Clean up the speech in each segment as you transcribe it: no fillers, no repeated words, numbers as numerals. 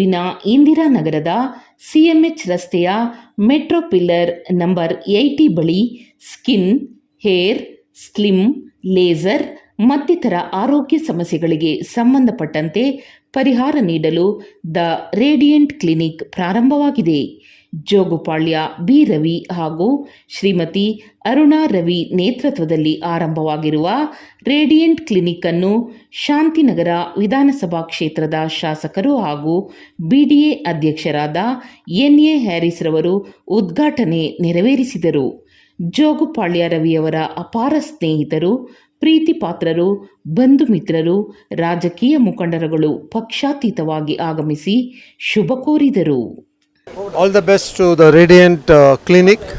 ಬೆಂಗಳೂರಿನ ಇಂದಿರಾನಗರದ CMH ರಸ್ತೆಯ metro pillar number 80 ಬಳಿ ಸ್ಕಿನ್, ಹೇರ್, ಸ್ಲಿಮ್, ಲೇಸರ್ ಮತ್ತಿತರ ಆರೋಗ್ಯ ಸಮಸ್ಯೆಗಳಿಗೆ ಸಂಬಂಧಪಟ್ಟಂತೆ ಪರಿಹಾರ ನೀಡಲು ದ ರೇಡಿಯಂಟ್ ಕ್ಲಿನಿಕ್ ಪ್ರಾರಂಭವಾಗಿದೆ. ಜೋಗುಪಾಳ್ಯ ಬಿ. ರವಿ ಹಾಗೂ ಶ್ರೀಮತಿ ಅರುಣಾ ರವಿ ನೇತೃತ್ವದಲ್ಲಿ ಆರಂಭವಾಗಿರುವ ರೇಡಿಯಂಟ್ ಕ್ಲಿನಿಕ್ ಅನ್ನು ಶಾಂತಿನಗರ ವಿಧಾನಸಭಾ ಕ್ಷೇತ್ರದ ಶಾಸಕರು ಹಾಗೂ BDA ಅಧ್ಯಕ್ಷರಾದ NA ಹ್ಯಾರಿಸ್ ರವರು ಉದ್ಘಾಟನೆ ನೆರವೇರಿಸಿದರು. ಜೋಗುಪಾಳ್ಯ ರವಿಯವರ ಅಪಾರ ಸ್ನೇಹಿತರು, ಪ್ರೀತಿ ಪಾತ್ರರು, ಬಂಧು ಮಿತ್ರರು, ರಾಜಕೀಯ ಮುಖಂಡರುಗಳು ಪಕ್ಷಾತೀತವಾಗಿ ಆಗಮಿಸಿ ಶುಭ ಕೋರಿದರು. All the best to the radiant clinic.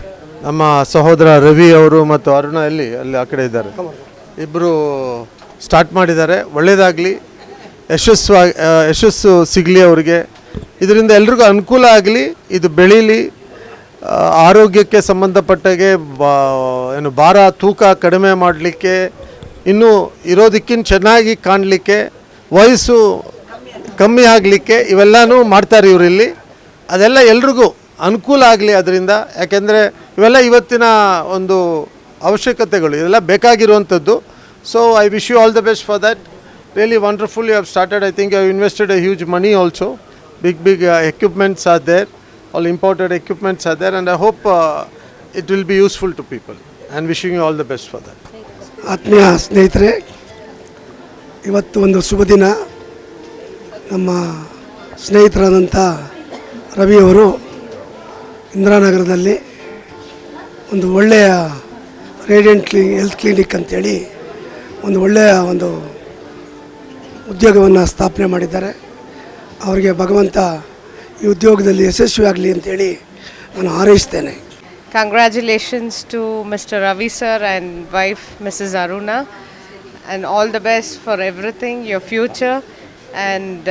ನಮ್ಮ ಸಹೋದರ ರವಿ ಅವರು ಮತ್ತು ಅರುಣ ಅಲ್ಲಿ ಆ ಕಡೆ ಇದ್ದಾರೆ, ಇಬ್ಬರು ಸ್ಟಾರ್ಟ್ ಮಾಡಿದ್ದಾರೆ. ಒಳ್ಳೆಯದಾಗಲಿ, ಯಶಸ್ಸು ಸಿಗಲಿ ಅವರಿಗೆ. ಇದರಿಂದ ಎಲ್ರಿಗೂ ಅನುಕೂಲ ಆಗಲಿ, ಇದು ಬೆಳೀಲಿ. ಆರೋಗ್ಯಕ್ಕೆ ಸಂಬಂಧಪಟ್ಟಾಗೆ ಭಾರ ತೂಕ ಕಡಿಮೆ ಮಾಡಲಿಕ್ಕೆ, ಇನ್ನೂ ಇರೋದಕ್ಕಿಂತ ಚೆನ್ನಾಗಿ ಕಾಣಲಿಕ್ಕೆ, ವಯಸ್ಸು ಕಮ್ಮಿ ಆಗಲಿಕ್ಕೆ ಇವೆಲ್ಲನೂ ಮಾಡ್ತಾರೆ ಇವರಿಲ್ಲಿ. ಅದೆಲ್ಲ ಎಲ್ರಿಗೂ ಅನುಕೂಲ ಆಗಲಿ ಅದರಿಂದ. ಯಾಕೆಂದರೆ ಇವೆಲ್ಲ ಇವತ್ತಿನ ಒಂದು ಅವಶ್ಯಕತೆಗಳು, ಇದೆಲ್ಲ ಬೇಕಾಗಿರುವಂಥದ್ದು. So I wish you all the best for that. Really wonderful you have started. I think you have invested a huge money also. big equipments are there, all imported equipments are there, and I hope it will be useful to people, and wishing you all the best for that. ಆತ್ಮೀಯ ಸ್ನೇಹಿತರೆ, ಇವತ್ತು ಒಂದು ಶುಭ ದಿನ. ನಮ್ಮ ಸ್ನೇಹಿತರಾದಂಥ ರವಿಯವರು ಇಂದಿರಾನಗರದಲ್ಲಿ ಒಂದು ಒಳ್ಳೆಯ radiant health clinic ಅಂತೇಳಿ ಒಂದು ಒಳ್ಳೆಯ ಒಂದು ಉದ್ಯೋಗವನ್ನು ಸ್ಥಾಪನೆ ಮಾಡಿದ್ದಾರೆ. ಅವರಿಗೆ ಭಗವಂತ ಈ ಉದ್ಯೋಗದಲ್ಲಿ ಯಶಸ್ವಿಯಾಗಲಿ ಅಂತೇಳಿ ನಾನು ಹಾರೈಸ್ತೇನೆ. Congratulations to Mr. Ravi sir and wife Mrs. Aruna, and all the best for everything, your future. And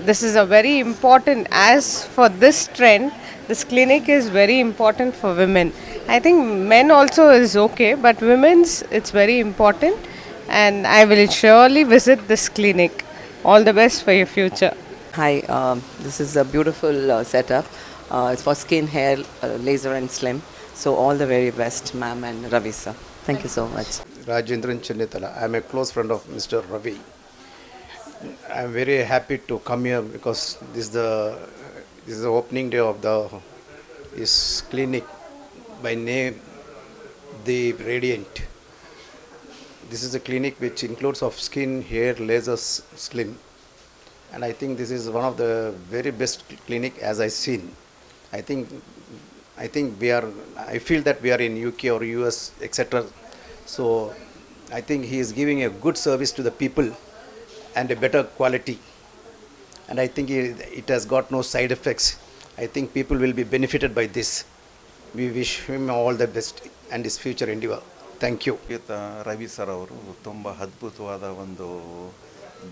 this is a very important, as for this trend, this clinic is very important for women. I think men also is okay, but women's it's very important, and I will surely visit this clinic. All the best for your future. Hi, this is a beautiful setup. It's for skin, hair, laser and slim. So all the very best, ma'am and Ravi sir. Thank you so much. Rajendran Chennithala. I am a close friend of Mr. Ravi. I am very happy to come here because this is the opening day of his clinic by name The Radiant. This is a clinic which includes of skin, hair, lasers, slim. And I think this is one of the very best clinic as I seen. I think I feel that we are in UK or US, etc. So I think he is giving a good service to the people and a better quality. And I think it has got no side effects. I think people will be benefited by this. We wish him all the best and his future endeavor. Thank you. Ravi sir ಅವರು ತುಂಬ ಅದ್ಭುತವಾದ ಒಂದು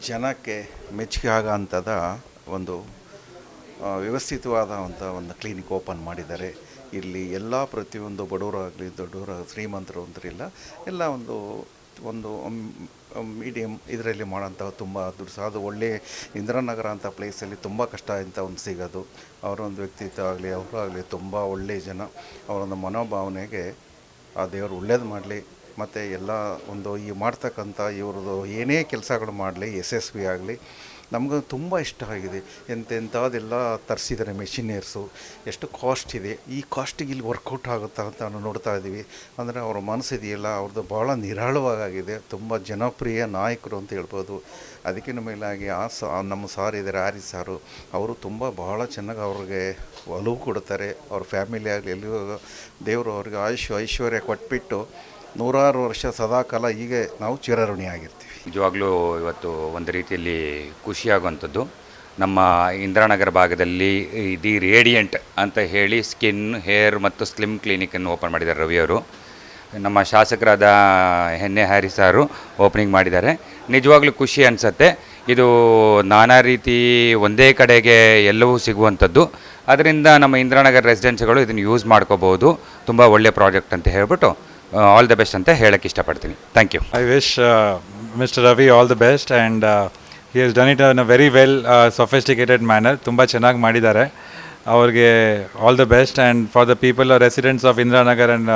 ಜನಕ್ಕೆ ಮೆಚ್ಚುಗೆ ಆಗೋಂಥದ ಒಂದು ವ್ಯವಸ್ಥಿತವಾದಂಥ ಒಂದು clinic open ಮಾಡಿದ್ದಾರೆ. ಇಲ್ಲಿ ಎಲ್ಲ ಪ್ರತಿಯೊಂದು ಬಡವರಾಗಲಿ ದೊಡ್ಡವರಾಗಲಿ ಶ್ರೀಮಂತರು ಅಂತರಿಲ್ಲ, ಎಲ್ಲ ಒಂದು ಮೀಡಿಯಮ್ ಇದರಲ್ಲಿ ಮಾಡೋಂಥ ತುಂಬ ಅದು ಒಳ್ಳೆಯ ಇಂದಿರಾನಗರ ಅಂಥ ಪ್ಲೇಸಲ್ಲಿ ತುಂಬ ಕಷ್ಟ ಅಂತ ಒಂದು ಸಿಗೋದು. ಅವರೊಂದು ವ್ಯಕ್ತಿತ್ವ ಆಗಲಿ ಅವರಾಗಲಿ ತುಂಬ ಒಳ್ಳೆಯ ಜನ. ಅವರೊಂದು ಮನೋಭಾವನೆಗೆ ಆ ದೇವರು ಒಳ್ಳೇದು ಮಾಡಲಿ. ಮತ್ತು ಎಲ್ಲ ಒಂದು ಈ ಮಾಡ್ತಕ್ಕಂಥ ಇವ್ರದ್ದು ಏನೇ ಕೆಲಸಗಳು ಮಾಡಲಿ ಯಶಸ್ವಿ ಆಗಲಿ. ನಮಗೂ ತುಂಬ ಇಷ್ಟ ಆಗಿದೆ. ಎಂತೆಂಥದ್ದೆಲ್ಲ ತರಿಸಿದ್ದಾರೆ ಮೆಷಿನಿಯರ್ಸು, ಎಷ್ಟು ಕಾಸ್ಟ್ ಇದೆ. ಈ ಕಾಸ್ಟಿಗೆ ಇಲ್ಲಿ ವರ್ಕೌಟ್ ಆಗುತ್ತಾ ಅಂತ ನಾವು ನೋಡ್ತಾ ಇದ್ದೀವಿ. ಅಂದರೆ ಅವ್ರ ಮನಸ್ಸಿದೆಯಲ್ಲ ಅವ್ರದ್ದು ಭಾಳ ನಿರಾಳವಾಗಿದೆ. ತುಂಬ ಜನಪ್ರಿಯ ನಾಯಕರು ಅಂತ ಹೇಳ್ಬೋದು. ಅದಕ್ಕಿಂತ ಮೇಲಾಗಿ ನಮ್ಮ ಸಾರ್ ಇದ್ದಾರೆ ಹ್ಯಾರಿಸ್ ಸಾರು, ಅವರು ತುಂಬ ಭಾಳ ಚೆನ್ನಾಗಿ ಅವ್ರಿಗೆ ಒಲವು ಕೊಡ್ತಾರೆ. ಅವ್ರ ಫ್ಯಾಮಿಲಿ ಆಗಲಿ ಎಲ್ಲಿಯೂ ದೇವರು ಅವ್ರಿಗೆ ಐಶ್ವರ್ಯ ಕೊಟ್ಬಿಟ್ಟು ನೂರಾರು ವರ್ಷ ಸದಾಕಾಲ ಹೀಗೆ ನಾವು ಚಿರಋಣಿಯಾಗಿರ್ತೀವಿ. ನಿಜವಾಗ್ಲೂ ಇವತ್ತು ಒಂದು ರೀತಿಯಲ್ಲಿ ಖುಷಿಯಾಗುವಂಥದ್ದು. ನಮ್ಮ ಇಂದಿರಾನಗರ ಭಾಗದಲ್ಲಿ ದಿ ರೇಡಿಯಂಟ್ ಅಂತ ಹೇಳಿ ಸ್ಕಿನ್, ಹೇರ್ ಮತ್ತು ಸ್ಲಿಮ್ ಕ್ಲಿನಿಕನ್ನು ಓಪನ್ ಮಾಡಿದ್ದಾರೆ ರವಿಯವರು. ನಮ್ಮ ಶಾಸಕರಾದ NA ಹ್ಯಾರಿಸ್ ಸಾರು ಓಪನಿಂಗ್ ಮಾಡಿದ್ದಾರೆ. ನಿಜವಾಗ್ಲೂ ಖುಷಿ ಅನಿಸುತ್ತೆ. ಇದು ನಾನಾ ರೀತಿ ಒಂದೇ ಕಡೆಗೆ ಎಲ್ಲವೂ ಸಿಗುವಂಥದ್ದು. ಅದರಿಂದ ನಮ್ಮ ಇಂದಿರಾನಗರ ರೆಸಿಡೆನ್ಸ್ಗಳು ಇದನ್ನು ಯೂಸ್ ಮಾಡ್ಕೋಬೋದು. ತುಂಬ ಒಳ್ಳೆಯ ಪ್ರಾಜೆಕ್ಟ್ ಅಂತ ಹೇಳ್ಬಿಟ್ಟು ಆಲ್ ದ ಬೆಸ್ಟ್ ಅಂತ ಹೇಳಕ್ಕೆ ಇಷ್ಟಪಡ್ತೀನಿ. Thank you. I wish Mr. Ravi all the best, and he has done it in a very well sophisticated manner. ತುಂಬ ಚೆನ್ನಾಗಿ ಮಾಡಿದ್ದಾರೆ. ಅವ್ರಿಗೆ all the best. And for the people residents of Indiranagar and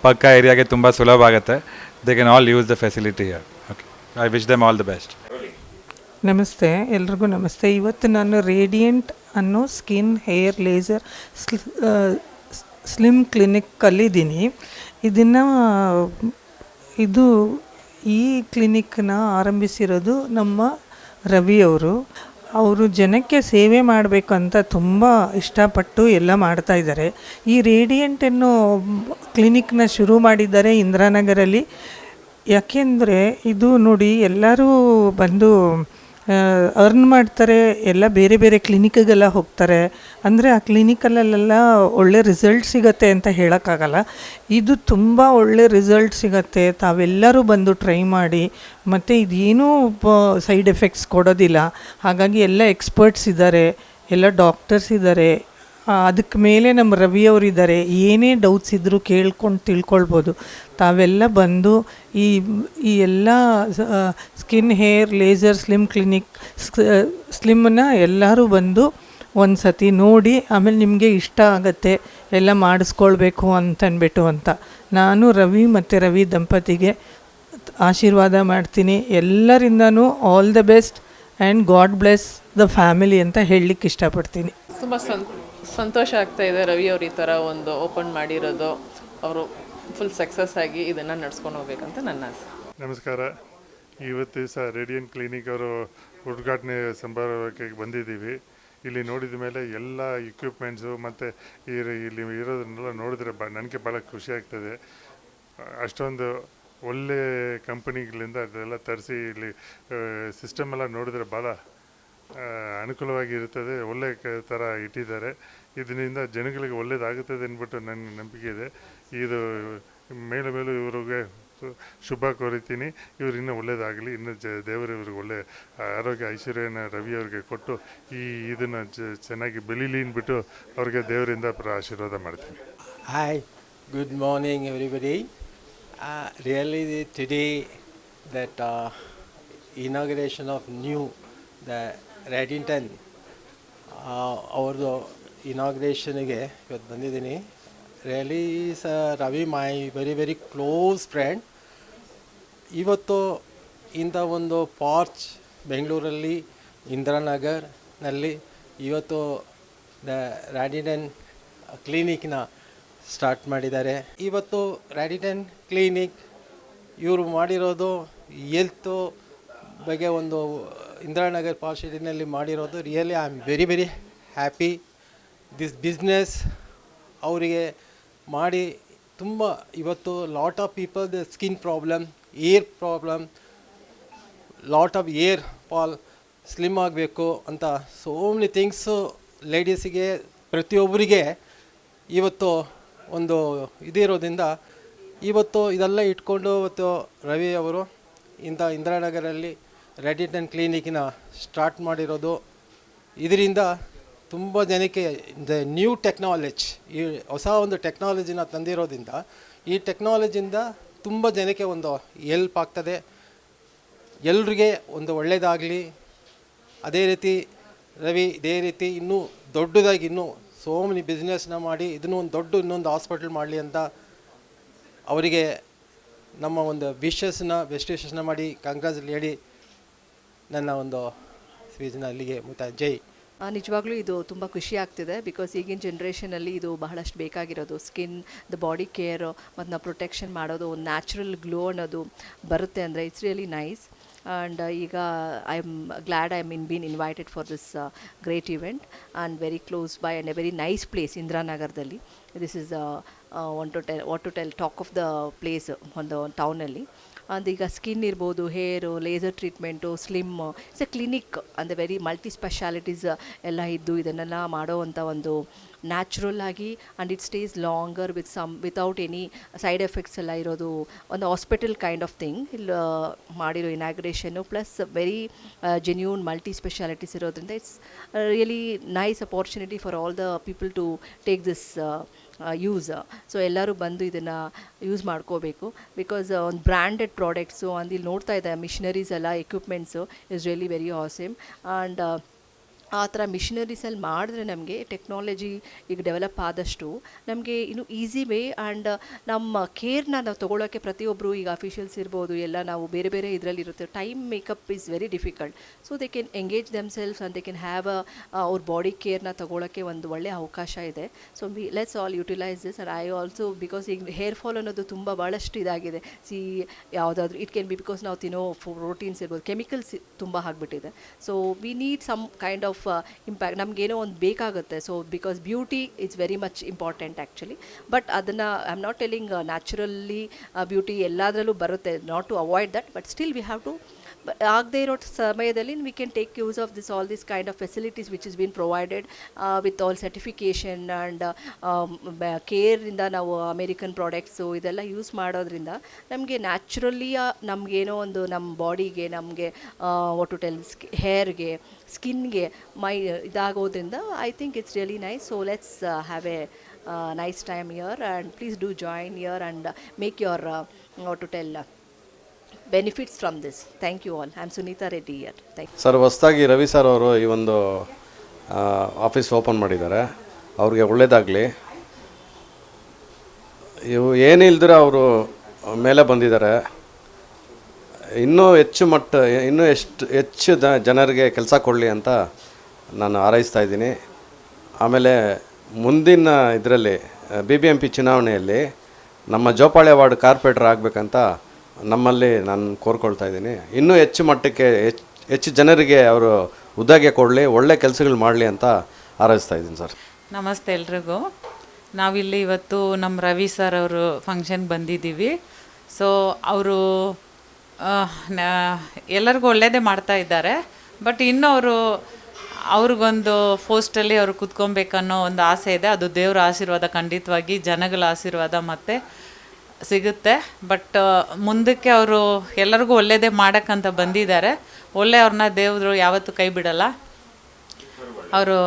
ಪಕ್ಕ ಏರಿಯಾಗೆ ತುಂಬ ಸುಲಭ ಆಗುತ್ತೆ. They can all use the facility here. Okay, I wish them all the best. ನಮಸ್ತೆ, ಎಲ್ರಿಗೂ ನಮಸ್ತೆ. ಇವತ್ತು ನಾನು ರೇಡಿಯಂಟ್ ಅನ್ನೋ skin hair laser slim clinic ಕಲಿದ್ದೀನಿ. ಇದು ಈ ಕ್ಲಿನಿಕ್ನ ಆರಂಭಿಸಿರೋದು ನಮ್ಮ ರವಿಯವರು. ಅವರು ಜನಕ್ಕೆ ಸೇವೆ ಮಾಡಬೇಕು ಅಂತ ತುಂಬ ಇಷ್ಟಪಟ್ಟು ಎಲ್ಲ ಮಾಡ್ತಾಯಿದ್ದಾರೆ. ಈ ರೇಡಿಯಂಟ್ ಅನ್ನೋ ಕ್ಲಿನಿಕ್ನ ಶುರು ಮಾಡಿದ್ದಾರೆ ಇಂದಿರಾನಗರಲ್ಲಿ. ಯಾಕೆಂದರೆ ಇದು ನೋಡಿ, ಎಲ್ಲರೂ ಬಂದು ಅರ್ನ್ ಮಾಡ್ತಾರೆ, ಎಲ್ಲ ಬೇರೆ ಬೇರೆ ಕ್ಲಿನಿಕ್ಗೆಲ್ಲ ಹೋಗ್ತಾರೆ. ಅಂದರೆ ಆ ಕ್ಲಿನಿಕಲ್ಲೆಲ್ಲ ಒಳ್ಳೆ ರಿಸಲ್ಟ್ ಸಿಗತ್ತೆ ಅಂತ ಹೇಳೋಕ್ಕಾಗಲ್ಲ. ಇದು ತುಂಬ ಒಳ್ಳೆ ರಿಸಲ್ಟ್ ಸಿಗತ್ತೆ. ತಾವೆಲ್ಲರೂ ಬಂದು ಟ್ರೈ ಮಾಡಿ. ಮತ್ತು ಇದೇನೂ ಸೈಡ್ ಎಫೆಕ್ಟ್ಸ್ ಕೊಡೋದಿಲ್ಲ. ಹಾಗಾಗಿ ಎಲ್ಲ ಎಕ್ಸ್ಪರ್ಟ್ಸ್ ಇದ್ದಾರೆ, ಎಲ್ಲ ಡಾಕ್ಟರ್ಸ್ ಇದ್ದಾರೆ. ಅದಕ್ಕೆ ಮೇಲೆ ನಮ್ಮ ರವಿಯವರಿದ್ದಾರೆ. ಏನೇ ಡೌಟ್ಸ್ ಇದ್ದರೂ ಕೇಳ್ಕೊಂಡು ತಿಳ್ಕೊಳ್ಬೋದು. ತಾವೆಲ್ಲ ಬಂದು ಈ ಎಲ್ಲ skin hair laser slim clinic ಸ್ಲಿಮ್ಮನ್ನ ಎಲ್ಲರೂ ಬಂದು ಒಂದು ಸತಿ ನೋಡಿ, ಆಮೇಲೆ ನಿಮಗೆ ಇಷ್ಟ ಆಗುತ್ತೆ ಎಲ್ಲ ಮಾಡಿಸ್ಕೊಳ್ಬೇಕು ಅಂತನ್ಬಿಟ್ಟು ಅಂತ ನಾನು ರವಿ ಮತ್ತು ರವಿ ದಂಪತಿಗೆ ಆಶೀರ್ವಾದ ಮಾಡ್ತೀನಿ. ಎಲ್ಲರಿಂದನೂ all the best and God bless the family ಅಂತ ಹೇಳಲಿಕ್ಕೆ ಇಷ್ಟಪಡ್ತೀನಿ. ತುಂಬ ಸಂತೋಷ ಆಗ್ತಾಯಿದೆ ರವಿ ಅವ್ರು ಈ ಥರ ಒಂದು ಓಪನ್ ಮಾಡಿರೋದು. ಅವರು ಫುಲ್ ಸಕ್ಸಸ್ ಆಗಿ ಇದನ್ನು ನಡ್ಸ್ಕೊಂಡು ಹೋಗ್ಬೇಕಂತ ನನ್ನ ಆಸೆ. ನಮಸ್ಕಾರ. ಇವತ್ತು ದಿವಸ ರೇಡಿಯಂಟ್ ಕ್ಲಿನಿಕ್ ಅವರು ಉದ್ಘಾಟನೆ ಸಮಾರಂಭಕ್ಕೆ ಬಂದಿದ್ದೀವಿ. ಇಲ್ಲಿ ನೋಡಿದ ಮೇಲೆ ಎಲ್ಲ ಇಕ್ವಿಪ್ಮೆಂಟ್ಸು ಮತ್ತು ಇಲ್ಲಿ ಇರೋದನ್ನೆಲ್ಲ ನೋಡಿದ್ರೆ ನನಗೆ ಭಾಳ ಖುಷಿ ಆಗ್ತದೆ. ಅಷ್ಟೊಂದು ಒಳ್ಳೆ ಕಂಪನಿಗಳಿಂದ ಅದೆಲ್ಲ ತರಿಸಿ ಇಲ್ಲಿ ಸಿಸ್ಟಮ್ ಎಲ್ಲ ನೋಡಿದ್ರೆ ಭಾಳ ಅನುಕೂಲವಾಗಿರುತ್ತದೆ. ಒಳ್ಳೆ ಥರ ಇಟ್ಟಿದ್ದಾರೆ. ಇದರಿಂದ ಜನಗಳಿಗೆ ಒಳ್ಳೆಯದಾಗುತ್ತದೆ ಅಂದ್ಬಿಟ್ಟು ನನ್ನ ನಂಬಿಕೆ ಇದೆ. ಇದು ಮೇಲೂ ಇವರಿಗೆ ಶುಭ ಕೋರಿತೀನಿ. ಇವರು ಇನ್ನೂ ಒಳ್ಳೆಯದಾಗಲಿ. ಇನ್ನು ದೇವರು ಇವ್ರಿಗೆ ಒಳ್ಳೆ ಆರೋಗ್ಯ ಐಶ್ವರ್ಯನ ರವಿ ಅವ್ರಿಗೆ ಕೊಟ್ಟು ಇದನ್ನು ಚೆನ್ನಾಗಿ ಬೆಳೀಲಿ ಅಂದ್ಬಿಟ್ಟು ಅವ್ರಿಗೆ ದೇವರಿಂದ ಆಶೀರ್ವಾದ ಮಾಡ್ತೀನಿ. Hi, good morning everybody. Really today that inauguration of new the ರ್ಯಾಡಿಂಟನ್ ಅವ್ರದ್ದು ಇನಾಗ್ರೇಷನ್ಗೆ ಇವತ್ತು ಬಂದಿದ್ದೀನಿ. Really Ravi my very very close friend. ಇವತ್ತು ಇಂಥ ಒಂದು ಪಾರ್ಚ್ ಬೆಂಗಳೂರಲ್ಲಿ ಇಂದಿರಾನಗರ್ನಲ್ಲಿ ಇವತ್ತು ದ ರ್ಯಾಡಿಂಟನ್ ಕ್ಲಿನಿಕ್ನ ಸ್ಟಾರ್ಟ್ ಮಾಡಿದ್ದಾರೆ. ಇವತ್ತು ರ್ಯಾಡಿಂಟನ್ ಕ್ಲಿನಿಕ್ ಇವರು ಮಾಡಿರೋದು ಹೆಲ್ತು ಬಗ್ಗೆ ಒಂದು ಇಂದಿರಾನಗರ್ ಪಾರ್ಕ್ ಸಿಟಿನಲ್ಲಿ ಮಾಡಿರೋದು. Really I am very very happy. This business ಅವರಿಗೆ ಮಾಡಿ ತುಂಬ ಇವತ್ತು lot of people the skin problem, air problem, lot of hair fall, slim ಆಗಬೇಕು ಅಂತ ಸೋ ಮೆನಿ ಥಿಂಗ್ಸು ಲೇಡೀಸಿಗೆ ಪ್ರತಿಯೊಬ್ಬರಿಗೆ ಇವತ್ತು ಒಂದು ಇದಿರೋದ್ರಿಂದ ಇವತ್ತು ಇದೆಲ್ಲ ಇಟ್ಕೊಂಡು ಇವತ್ತು ರವಿ ಅವರು ಇಂದಿರಾನಗರಲ್ಲಿ ರ್ಯಾಡಿಂಟನ್ ಕ್ಲಿನಿಕ್ನ ಸ್ಟಾರ್ಟ್ ಮಾಡಿರೋದು. ಇದರಿಂದ ತುಂಬ ಜನಕ್ಕೆ ದ ನ್ಯೂ ಟೆಕ್ನಾಲಜಿ, ಈ ಹೊಸ ಒಂದು ಟೆಕ್ನಾಲಜಿನ ತಂದಿರೋದ್ರಿಂದ ಈ ಟೆಕ್ನಾಲಜಿಯಿಂದ ತುಂಬ ಜನಕ್ಕೆ ಒಂದು ಹೆಲ್ಪ್ ಆಗ್ತದೆ. ಎಲ್ರಿಗೆ ಒಂದು ಒಳ್ಳೆಯದಾಗಲಿ. ಅದೇ ರೀತಿ ರವಿ ಇದೇ ರೀತಿ ಇನ್ನೂ ದೊಡ್ಡದಾಗಿ ಇನ್ನೂ ಸೋ ಮೆನಿ ಬಿಸ್ನೆಸ್ನ ಮಾಡಿ ಇದನ್ನು ಒಂದು ಇನ್ನೊಂದು ಹಾಸ್ಪಿಟಲ್ ಮಾಡಲಿ ಅಂತ ಅವರಿಗೆ ನಮ್ಮ ಒಂದು ವಿಶಸ್ನ ಮಾಡಿ ಕಂಗ್ರಾಜುಲೇಟ್ ಹೇಳಿ ನನ್ನ ಒಂದು ಸ್ಪೀಚ್ನ ಅಲ್ಲಿಗೆ ಮುಕ್ತಾಯ. ಜೈ. ನಿಜವಾಗ್ಲೂ ಇದು ತುಂಬ ಖುಷಿ ಆಗ್ತಿದೆ. ಬಿಕಾಸ್ ಈಗಿನ ಜನ್ರೇಷನಲ್ಲಿ ಇದು ಬಹಳಷ್ಟು ಬೇಕಾಗಿರೋದು. ಸ್ಕಿನ್ ದ ಬಾಡಿ ಕೇರ್ ಮತ್ತು ನಾವು ಪ್ರೊಟೆಕ್ಷನ್ ಮಾಡೋದು, ಒಂದು ನ್ಯಾಚುರಲ್ ಗ್ಲೋ ಅನ್ನೋದು ಬರುತ್ತೆ ಅಂದರೆ ಇಟ್ಸ್ ರಿಯಲಿ ನೈಸ್. ಆ್ಯಂಡ್ ಈಗ I am glad I mean been invited for this great event and very close by and a very nice place ಇಂದಿರಾನಗರದಲ್ಲಿ. This is what to tell talk of the place ಒಂದು ಟೌನಲ್ಲಿ. ಈಗ skin ಇರ್ಬೋದು, hair, laser treatment, slim, it's a clinic ಅಂದರೆ very multi specialities ಎಲ್ಲ ಇದ್ದು ಇದನ್ನೆಲ್ಲ ಮಾಡೋವಂಥ ಒಂದು ನ್ಯಾಚುರಲ್ ಆಗಿ and it stays longer without any side effects ಎಲ್ಲ ಇರೋದು ಒಂದು ಹಾಸ್ಪಿಟಲ್ ಕೈಂಡ್ ಆಫ್ ಥಿಂಗ್ ಇಲ್ಲಿ ಮಾಡಿರೋ ಇನಾಗ್ರೇಷನ್ನು. Plus very genuine multi specialities ಇರೋದ್ರಿಂದ it's really nice opportunity for all the people to take this use. So ಎಲ್ಲರೂ ಬಂದು ಇದನ್ನು ಯೂಸ್ ಮಾಡ್ಕೋಬೇಕು. ಬಿಕಾಸ್ ಒಂದು ಬ್ರ್ಯಾಂಡೆಡ್ ಪ್ರಾಡಕ್ಟ್ಸು ಅಂದ್ ಇಲ್ಲಿ ನೋಡ್ತಾ ಇದ್ದೆ ಮಿಷನರೀಸ್ ಎಲ್ಲ equipments is really very awesome. And ಆ ಥರ ಮಿಷನರೀಸಲ್ಲಿ ಮಾಡಿದ್ರೆ ನಮಗೆ ಟೆಕ್ನಾಲಜಿ ಈಗ ಡೆವಲಪ್ ಆದಷ್ಟು ನಮಗೆ ಇನ್ನು ಈಸಿ ವೇ ಆ್ಯಂಡ್ ನಮ್ಮ ಕೇರ್ನ ನಾವು ತೊಗೊಳ್ಳೋಕ್ಕೆ ಪ್ರತಿಯೊಬ್ಬರು ಈಗ ಅಫಿಷಿಯಲ್ಸ್ ಇರ್ಬೋದು ಎಲ್ಲ ನಾವು ಬೇರೆ ಬೇರೆ ಇದರಲ್ಲಿ ಇರುತ್ತೆ. Time makeup is very difficult. So they can engage themselves and they can have ಅವ್ರ ಬಾಡಿ ಕೇರ್ನ ತೊಗೊಳ್ಳೋಕ್ಕೆ ಒಂದು ಒಳ್ಳೆಯ ಅವಕಾಶ ಇದೆ. So let's all utilise this. And I also because ಈಗ ಹೇರ್ ಫಾಲ್ ಅನ್ನೋದು ತುಂಬ ಭಾಳಷ್ಟು ಇದಾಗಿದೆ. ಯಾವುದಾದ್ರೂ ಇಟ್ ಕೆನ್ ಬಿ ಬಿಕಾಸ್ ನಾವು ತಿನ್ನೋ ಪ್ರೋಟೀನ್ಸ್ ಇರ್ಬೋದು, ಕೆಮಿಕಲ್ಸ್ ತುಂಬ ಆಗಿಬಿಟ್ಟಿದೆ. So we need some kind of impact. ನಮಗೇನೋ ಒಂದು ಬೇಕಾಗುತ್ತೆ. So because beauty it's very much important actually. But ಅದನ್ನು I am not telling naturally beauty ಎಲ್ಲದರಲ್ಲೂ ಬರುತ್ತೆ, not to avoid that, but still we have to ಆಗದೇ ಇರೋ ಸಮಯದಲ್ಲಿ we can take use of this all this kind of facilities which is been provided with all certification and ಕೇರಿಂದ ನಾವು American products ಇದೆಲ್ಲ use ಮಾಡೋದ್ರಿಂದ ನಮಗೆ naturally ನಮಗೇನೋ ಒಂದು ನಮ್ಮ ಬಾಡಿಗೆ ನಮಗೆ ವಾಟ್ ಟು ಟೆಲ್ ಹೇರ್ಗೆ ಸ್ಕಿನ್ಗೆ ಇದಾಗೋದ್ರಿಂದ I think it's really nice. So let's have a nice time here and please do join here and make your what to tell benefits from this. Thank you all. I'm Sunita Reddy here. Thank you. Sir, ಹೊಸದಾಗಿ Ravi sir ಅವರು ಈ ಒಂದು office open ಮಾಡಿದ್ದಾರೆ. ಅವ್ರಿಗೆ ಒಳ್ಳೆಯದಾಗಲಿ. ಇವು ಏನಿಲ್ದಿರ ಅವರು ಮೇಲೆ ಬಂದಿದ್ದಾರೆ. ಇನ್ನೂ ಹೆಚ್ಚು ಜನರಿಗೆ ಕೆಲಸ ಕೊಡಲಿ ಅಂತ ನಾನು ಹಾರೈಸ್ತಾ ಇದ್ದೀನಿ. ಆಮೇಲೆ ಮುಂದಿನ ಇದರಲ್ಲಿ BBMP ಚುನಾವಣೆಯಲ್ಲಿ ನಮ್ಮ ಜೋಪಾಳಿ ವಾರ್ಡ್ ಕಾರ್ಪೊರೇಟರ್ ಆಗಬೇಕಂತ ನಮ್ಮಲ್ಲಿ ನಾನು ಕೋರ್ಕೊಳ್ತಾ ಇದ್ದೀನಿ. ಇನ್ನೂ ಹೆಚ್ಚು ಮಟ್ಟಕ್ಕೆ ಹೆಚ್ಚು ಜನರಿಗೆ ಅವರು ಉದ್ಯೋಗ ಕೊಡಲಿ, ಒಳ್ಳೆ ಕೆಲಸಗಳು ಮಾಡಲಿ ಅಂತ ಹಾರೈಸ್ತಾ ಇದ್ದೀನಿ ಸರ್. ನಮಸ್ತೆ ಎಲ್ರಿಗೂ. ನಾವಿಲ್ಲಿ ಇವತ್ತು ನಮ್ಮ ರವಿ ಸರ್ ಅವರು ಫಂಕ್ಷನ್ಗೆ ಬಂದಿದ್ದೀವಿ. ಸೊ ಅವರು ಎಲ್ಲರಿಗೂ ಒಳ್ಳೆಯದೇ ಮಾಡ್ತಾ ಇದ್ದಾರೆ. ಬಟ್ ಇನ್ನೂ ಅವ್ರಿಗೊಂದು ಪೋಸ್ಟಲ್ಲಿ ಅವರು ಕೂತ್ಕೊಬೇಕನ್ನೋ ಒಂದು ಆಸೆ ಇದೆ. ಅದು ದೇವರ ಆಶೀರ್ವಾದ, ಖಂಡಿತವಾಗಿ ಜನಗಳ ಆಶೀರ್ವಾದ ಮತ್ತು ಸಿಗುತ್ತೆ. ಬಟ್ ಮುಂದಕ್ಕೆ ಅವರು ಎಲ್ಲರಿಗೂ ಒಳ್ಳೆಯದೇ ಮಾಡೋಕ್ಕಂತ ಬಂದಿದ್ದಾರೆ. ಅವ್ರನ್ನ ದೇವರು ಯಾವತ್ತೂ ಕೈ ಬಿಡಲ್ಲ. ಅವರು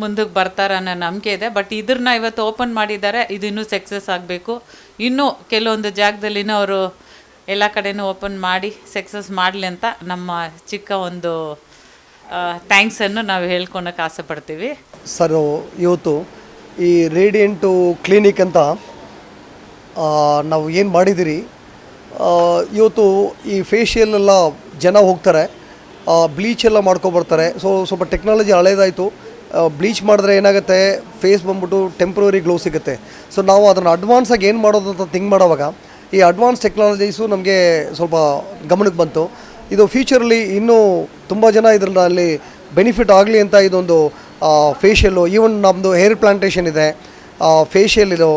ಮುಂದಕ್ಕೆ ಬರ್ತಾರೆ ಅನ್ನೋ ನಂಬಿಕೆ ಇದೆ. ಬಟ್ ಇದನ್ನ ಇವತ್ತು ಓಪನ್ ಮಾಡಿದ್ದಾರೆ. ಇದು ಇನ್ನೂ ಸಕ್ಸಸ್ ಆಗಬೇಕು. ಇನ್ನೂ ಕೆಲವೊಂದು ಜಾಗದಲ್ಲಿನೂ ಅವರು ಎಲ್ಲ ಕಡೆನೂ ಓಪನ್ ಮಾಡಿ ಸಕ್ಸಸ್ ಮಾಡಲಿ ಅಂತ ನಮ್ಮ ಚಿಕ್ಕ ಒಂದು ಥ್ಯಾಂಕ್ಸನ್ನು ನಾವು ಹೇಳ್ಕೊಳಕ್ಕೆ ಆಸೆ ಪಡ್ತೀವಿ. ಸರ್, ಇವತ್ತು ಈ ರೇಡಿಯಂಟು ಕ್ಲಿನಿಕ್ ಅಂತ ನಾವು ಏನು ಮಾಡಿದ್ದೀರಿ, ಇವತ್ತು ಈ ಫೇಶಿಯಲ್ ಎಲ್ಲ ಜನ ಹೋಗ್ತಾರೆ, ಬ್ಲೀಚ್ ಎಲ್ಲ ಮಾಡ್ಕೊಬರ್ತಾರೆ. ಸೊ ಸ್ವಲ್ಪ ಟೆಕ್ನಾಲಜಿ ಹಳೇದಾಯಿತು. ಬ್ಲೀಚ್ ಮಾಡಿದ್ರೆ ಏನಾಗುತ್ತೆ, ಫೇಸ್ ಬಂದ್ಬಿಟ್ಟು ಟೆಂಪ್ರವರಿ ಗ್ಲೋ ಸಿಗುತ್ತೆ. ಸೊ ನಾವು ಅದನ್ನು ಅಡ್ವಾನ್ಸಾಗಿ ಏನು ಮಾಡೋದು ಅಂತ ಥಿಂಕ್ ಮಾಡೋವಾಗ ಈ ಅಡ್ವಾನ್ಸ್ ಟೆಕ್ನಾಲಜೀಸು ನಮಗೆ ಸ್ವಲ್ಪ ಗಮನಕ್ಕೆ ಬಂತು. ಇದು ಫ್ಯೂಚರಲ್ಲಿ ಇನ್ನೂ ತುಂಬ ಜನ ಇದರಲ್ಲಿ ಬೆನಿಫಿಟ್ ಆಗಲಿ ಅಂತ ಇದೊಂದು ಫೇಶಿಯಲ್ಲು, ಈವನ್ ನಮ್ಮದು ಹೇರ್ ಪ್ಲಾಂಟೇಷನ್ ಇದೆ, ಫೇಶಿಯಲ್ ಇದು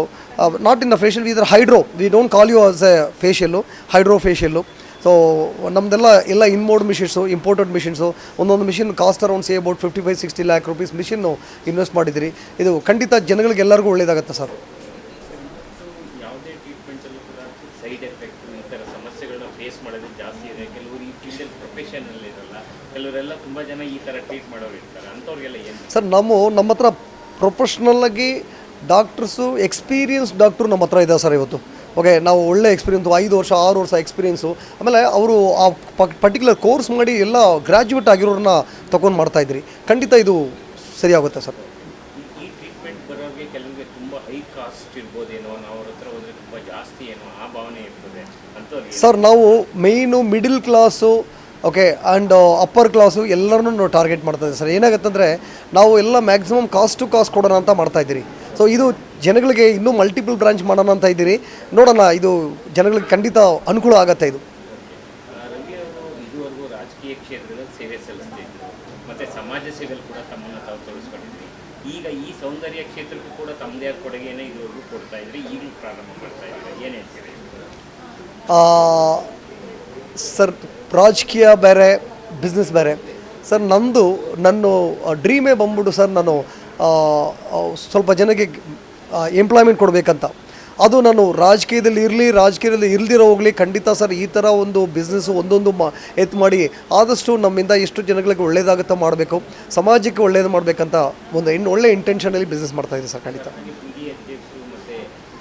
ನಾಟ್ ಇನ್ ದ ಫೇಶಿಯಲ್, ಇದರ hydro, we don't call you as a facial, hydro facial. So ನಮ್ಮದೆಲ್ಲ ಇನ್ಮೋಡ್ ಮಿಷಿನ್ಸು, ಇಂಪೋರ್ಟೆಡ್ ಮಿಷಿನ್ಸು. ಒಂದೊಂದು machine cost around say about 55-60 lakh rupees machine invest ಮಾಡಿದ್ದೀರಿ. ಇದು ಖಂಡಿತ ಜನಗಳಿಗೆ ಎಲ್ಲರಿಗೂ ಒಳ್ಳೆಯದಾಗುತ್ತೆ ಸರ್. ಸರ್, ನಮ್ಮ ಹತ್ರ ಪ್ರೊಫೆಷ್ನಲ್ಲಾಗಿ ಡಾಕ್ಟರ್ಸು, ಎಕ್ಸ್ಪೀರಿಯನ್ಸ್ ಡಾಕ್ಟ್ರು ನಮ್ಮ ಹತ್ರ ಇದ್ದಾರೆ ಸರ್ ಇವತ್ತು. ಓಕೆ, ನಾವು ಒಳ್ಳೆ ಎಕ್ಸ್ಪೀರಿಯನ್ಸು, 5 ವರ್ಷ 6 ವರ್ಷ ಎಕ್ಸ್ಪೀರಿಯನ್ಸು. ಆಮೇಲೆ ಅವರು ಆ ಪರ್ಟಿಕ್ಯುಲರ್ ಕೋರ್ಸ್ ಮಾಡಿ ಎಲ್ಲ ಗ್ರ್ಯಾಜುಯೇಟ್ ಆಗಿರೋರನ್ನ ತೊಗೊಂಡು ಮಾಡ್ತಾಯಿದ್ರಿ. ಖಂಡಿತ ಇದು ಸರಿಯಾಗುತ್ತೆ ಸರ್. ಸರ್, ನಾವು main middle class, okay, and upper class ಎಲ್ಲರನ್ನೂ ನಾವು ಟಾರ್ಗೆಟ್ ಮಾಡ್ತಾಯಿದ್ದೀವಿ ಸರ್. ಏನಾಗುತ್ತೆ ಅಂದರೆ ನಾವು ಎಲ್ಲ ಮ್ಯಾಕ್ಸಿಮಮ್ ಕಾಸ್ಟ್ ಟು ಕಾಸ್ಟ್ ಕೊಡೋಣ ಅಂತ ಮಾಡ್ತಾಯಿದ್ದೀರಿ. ಸೊ ಇದು ಜನಗಳಿಗೆ ಇನ್ನೂ ಮಲ್ಟಿಪಲ್ ಬ್ರಾಂಚ್ ಮಾಡೋಣ ಅಂತ ಇದ್ದೀರಿ. ನೋಡೋಣ, ಇದು ಜನಗಳಿಗೆ ಖಂಡಿತ ಅನುಕೂಲ ಆಗುತ್ತೆ. ಇದು ಇದುವರೆಗೂ ರಾಜಕೀಯ ಕ್ಷೇತ್ರದಲ್ಲಿ ಸೇವೆ ಸಲ್ಲಿಸ್ತಿದ್ರು, ಮತ್ತು ಸಮಾಜ ಸೇವೆಯಲ್ಲಿ ಕೂಡ ತಮ್ಮನ್ನು ತಾವು ತೊಡಗಿಸ್ಕೊಂಡಿದ್ರಿ. ಈಗ ಈ ಸೌಂದರ್ಯ ಕ್ಷೇತ್ರಕ್ಕೂ ಕೂಡ ತಮ್ಮದೇ ಆದ ಕೊಡುಗೆಯನ್ನು ಇದುವರೆಗೂ ಕೊಡ್ತಾ ಇದ್ರಿ, ಈಗಲೂ ಪ್ರಾರಂಭ ಮಾಡ್ತಾ ಇದ್ದೀರಾ, ಏನು ಹೇಳ್ತೀರಿ ಸರ್? ರಾಜಕೀಯ ಬೇರೆ, ಬಿಸ್ನೆಸ್ ಬೇರೆ ಸರ್. ನನ್ನ ಡ್ರೀಮೇ ಬಂದ್ಬಿಟ್ಟು ಸರ್, ನಾನು ಸ್ವಲ್ಪ ಜನಕ್ಕೆ ಎಂಪ್ಲಾಯ್ಮೆಂಟ್ ಕೊಡಬೇಕಂತ. ಅದು ನಾನು ರಾಜಕೀಯದಲ್ಲಿ ಇಲ್ದಿರೋ ಹೋಗಲಿ, ಖಂಡಿತ ಸರ್ ಈ ಥರ ಒಂದು ಬಿಸ್ನೆಸ್ಸು ಒಂದೊಂದು ಎತ್ತು ಮಾಡಿ ಆದಷ್ಟು ನಮ್ಮಿಂದ ಎಷ್ಟು ಜನಗಳಿಗೆ ಒಳ್ಳೇದಾಗುತ್ತಾ ಮಾಡಬೇಕು, ಸಮಾಜಕ್ಕೆ ಒಳ್ಳೇದು ಮಾಡಬೇಕಂತ ಒಂದು ಒಳ್ಳೆ ಇಂಟೆನ್ಷನಲ್ಲಿ ಬಿಸ್ನೆಸ್ ಮಾಡ್ತಾಯಿದ್ದೀನಿ ಸರ್. ಖಂಡಿತ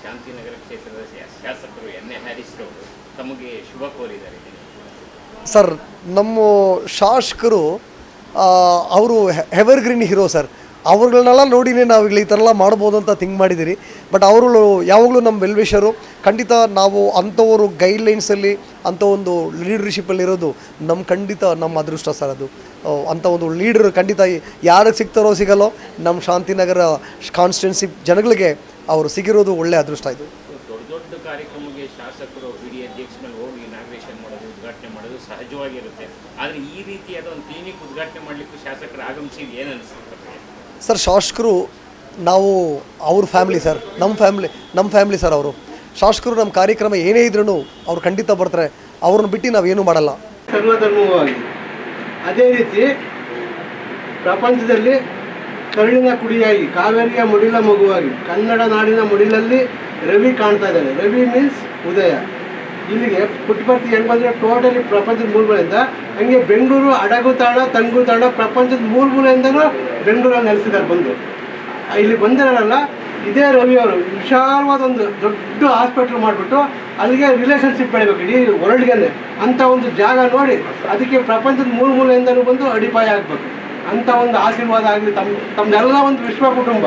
ಶಾಂತಿನಗರ ಕ್ಷೇತ್ರದ ಶಾಸಕರು ಎನ್ ಎ ಹ್ಯಾರಿಸ್ ಅವರು ತಮಗೆ ಶುಭ ಕೋರಿದ್ದಾರೆ. ಸರ್, ನಮ್ಮ ಶಾಸಕರು ಅವರು ಎವರ್ಗ್ರೀನ್ ಹೀರೋ ಸರ್. ಅವ್ರುಗಳನ್ನೆಲ್ಲ ನೋಡಿನೇ ನಾವು ಈ ಥರ ಎಲ್ಲ ಮಾಡ್ಬೋದು ಅಂತ ಥಿಂಕ್ ಮಾಡಿದ್ದೀರಿ. ಬಟ್ ಅವರು ಯಾವಾಗಲೂ ನಮ್ಮ ವೆಲ್ವಿಷರು. ಖಂಡಿತ ನಾವು ಅಂಥವರು ಗೈಡ್ಲೈನ್ಸಲ್ಲಿ ಅಂಥ ಒಂದು ಲೀಡರ್ಶಿಪ್ಪಲ್ಲಿರೋದು ಖಂಡಿತ ನಮ್ಮ ಅದೃಷ್ಟ ಸರ್. ಅದು ಅಂಥ ಒಂದು ಲೀಡರ್ ಖಂಡಿತ ಯಾರಿಗೆ ಸಿಗ್ತಾರೋ ಸಿಗಲ್ಲೋ ನಮ್ಮ ಶಾಂತಿನಗರ ಕಾನ್ಸ್ಟಿಟ್ಯೂನ್ಸಿ ಜನಗಳಿಗೆ ಅವರು ಸಿಗಿರೋದು ಒಳ್ಳೆಯ ಅದೃಷ್ಟ. ಇದು ದೊಡ್ಡ ದೊಡ್ಡ ಕಾರ್ಯಕ್ರಮಕ್ಕೆ ಶಾಸಕರು ಬಿಡಿ ಅಧ್ಯಕ್ಷ ಮೇಲೆ ಹೋಗಿ ಇನಾಗ್ರೇಷನ್ ಮಾಡೋದು, ಉದ್ಘಾಟನೆ ಮಾಡೋದು ಸಹಜವಾಗಿರುತ್ತೆ. ಆದರೆ ಈ ರೀತಿಯಾದ ಒಂದು ಕ್ಲಿನಿಕ್ ಉದ್ಘಾಟನೆ ಮಾಡಲಿಕ್ಕೂ ಶಾಸಕರು ಆಗಮಿಸಿ ಏನು ಅನಿಸುತ್ತೆ ಸರ್? ಶಾಸಕರು ನಾವು ಅವ್ರ ಫ್ಯಾಮ್ಲಿ ಸರ್, ನಮ್ಮ ಫ್ಯಾಮ್ಲಿ ಸರ್. ಅವರು ಶಾಸಕರು ನಮ್ಮ ಕಾರ್ಯಕ್ರಮ ಏನೇ ಇದ್ರೂ ಅವ್ರು ಖಂಡಿತ ಬರ್ತಾರೆ. ಅವ್ರನ್ನ ಬಿಟ್ಟು ನಾವೇನು ಮಾಡಲ್ಲ. ಸರ್ವಧರ್ಮವಾಗಿ ಅದೇ ರೀತಿ ಪ್ರಪಂಚದಲ್ಲಿ ಕರುಳಿನ ಕುಡಿಯಾಗಿ, ಕಾವೇರಿಯ ಮುಡಿಲ ಮಗುವಾಗಿ, ಕನ್ನಡ ನಾಡಿನ ಮುಡಿಲಲ್ಲಿ ರವಿ ಕಾಣ್ತಾ ಇದ್ದಾನೆ. ರವಿ ಮೀನ್ಸ್ ಉದಯ. ಇಲ್ಲಿಗೆ ಪುಟ್ಟಪರ್ತಿ ಹೆಂಗೆ ಬಂದರೆ ಟೋಟಲಿ ಪ್ರಪಂಚದ ಮೂಲೆಯಿಂದ, ಹಂಗೆ ಬೆಂಗಳೂರು ಅಡಗು ತಾಣ, ತಂಗು ತಾಣ, ಪ್ರಪಂಚದ ಮೂಲೆಯಿಂದನೂ ಬೆಂಗಳೂರಲ್ಲಿ ನೆಲೆಸಿದ್ದಾರೆ. ಬಂದು ಇಲ್ಲಿ ಬಂದಿರಲ್ಲ, ಇದೇ ರವಿ ಅವರು ವಿಶಾಲವಾದ ಒಂದು ದೊಡ್ಡ ಹಾಸ್ಪಿಟ್ಲ್ ಮಾಡಿಬಿಟ್ಟು ಅಲ್ಲಿಗೆ ರಿಲೇಷನ್ಶಿಪ್ ಬೆಳಿಬೇಕು ಇಡೀ ವರ್ಲ್ಡ್ಗೆ ಅಂಥ ಒಂದು ಜಾಗ ನೋಡಿ, ಅದಕ್ಕೆ ಪ್ರಪಂಚದ ಮೂಲೆಯಿಂದನೂ ಬಂದು ಅಡಿಪಾಯ ಆಗಬೇಕು ಅಂಥ ಒಂದು ಆಶೀರ್ವಾದ ಆಗಲಿ. ತಮ್ಮದೆಲ್ಲ ಒಂದು ವಿಶ್ವ ಕುಟುಂಬ,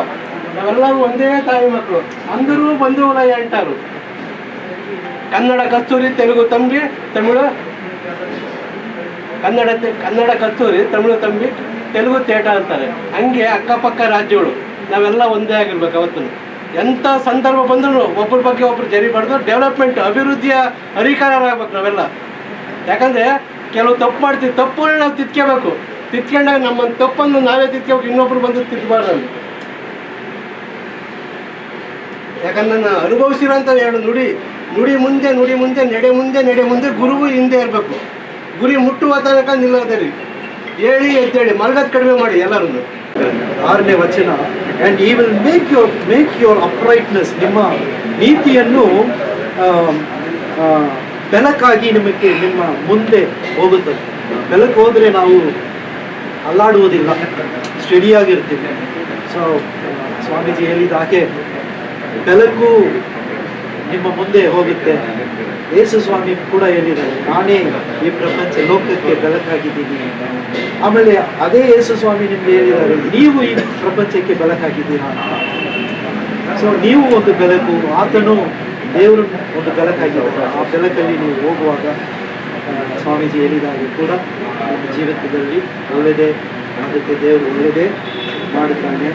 ನಾವೆಲ್ಲರೂ ಒಂದೇ ತಾಯಿ ಮಕ್ಕಳು, ಅಂದರೂ ಬಂಧುವಲ ಎಂಟಾರು. ಕನ್ನಡ ಕಸ್ತೂರಿ, ತೆಲುಗು ತಂಬಿ, ತಮಿಳು ಕನ್ನಡ ಕಸ್ತೂರಿ, ತಮಿಳು ತಂಬಿ, ತೆಲುಗು ತೇಟ ಅಂತಾರೆ. ಹಂಗೆ ಅಕ್ಕಪಕ್ಕ ರಾಜ್ಯಗಳು ನಾವೆಲ್ಲ ಒಂದೇ ಆಗಿರ್ಬೇಕು. ಅವತ್ತು ಎಂಥ ಸಂದರ್ಭ ಬಂದರೂ ಒಬ್ಬರ ಬಗ್ಗೆ ಒಬ್ಬರು ಜರಿಬಾರ್ದು. ಡೆವಲಪ್ಮೆಂಟ್, ಅಭಿವೃದ್ಧಿಯ ಹರಿಕಾರರಾಗಬೇಕು ನಾವೆಲ್ಲ. ಯಾಕಂದರೆ ಕೆಲವು ತಪ್ಪು ಮಾಡ್ತೀವಿ, ತಪ್ಪುಗಳನ್ನ ನಾವು ತಿದ್ಕೋಬೇಕು. ತಿದ್ಕೊಂಡಾಗ ನಮ್ಮ ತಪ್ಪನ್ನು ನಾವೇ ತಿದ್ಕೋಬೇಕು, ಇನ್ನೊಬ್ರು ಬಂದು ತಿದ್ದಬಾರ್ದು. ಅಲ್ಲಿ ಯಾಕಂದ್ರೆ ನಾನು ಅನುಭವಿಸಿರೋಂಥ ಎರಡು ನುಡಿ ಮುಂದೆ ನಡೆ ಮುಂದೆ ಗುರುವು ಹಿಂದೆ ಇರಬೇಕು. ಗುರಿ ಮುಟ್ಟುವ ತನಕ ನಿಲ್ಲೋದರಿ. ಹೇಳಿ ಎದ್ದೇಳಿ, ಮಲಗದ ಕಡಿಮೆ ಮಾಡಿ ಎಲ್ಲರೂ. 6ನೇ ವಚನ, ಆ್ಯಂಡ್ ಈ ವಿಲ್ ಮೇಕ್ ಯುವರ್ ಅಪ್ರೈಟ್ನೆಸ್, ನಿಮ್ಮ ನೀತಿಯನ್ನು ಬೆಳಕಾಗಿ ನಿಮ್ಮ ಮುಂದೆ ಹೋಗುತ್ತದೆ. ಬೆಳಕು ಹೋದರೆ ನಾವು ಅಲ್ಲಾಡುವುದಿಲ್ಲ, ಸ್ಟಡಿಯಾಗಿರ್ತೀವಿ. ಸೊ ಸ್ವಾಮೀಜಿ ಹೇಳಿದ ಹಾಗೆ ಬೆಳಕು ನಿಮ್ಮ ಮುಂದೆ ಹೋಗುತ್ತೆ. ಯೇಸು ಸ್ವಾಮಿ ಕೂಡ ಹೇಳಿದ್ದಾರೆ, ನಾನೇ ಈ ಪ್ರಪಂಚ ಲೋಕಕ್ಕೆ ಬೆಳಕಾಗಿದ್ದೀನಿ. ಆಮೇಲೆ ಅದೇ ಯೇಸು ಸ್ವಾಮಿ ನಿಮ್ಗೆ ಹೇಳಿದ್ದಾರೆ, ನೀವು ಈ ಪ್ರಪಂಚಕ್ಕೆ ಬೆಳಕಾಗಿದ್ದೀರಾ. ಸೊ ನೀವು ಒಂದು ಬೆಳಕು, ಆತನು ದೇವರು ಒಂದು ಬೆಳಕಾಗಿದ್ದಾರೆ. ಆ ಬೆಳಕಲ್ಲಿ ನೀವು ಹೋಗುವಾಗ ಸ್ವಾಮೀಜಿ ಹೇಳಿದಾಗ ಕೂಡ ನಿಮ್ಮ ಜೀವಿತದಲ್ಲಿ ಒಳ್ಳೆಯದೇ ಆಗುತ್ತೆ, ದೇವರು ಒಳ್ಳೆಯದೇ ಮಾಡುತ್ತಾನೆ.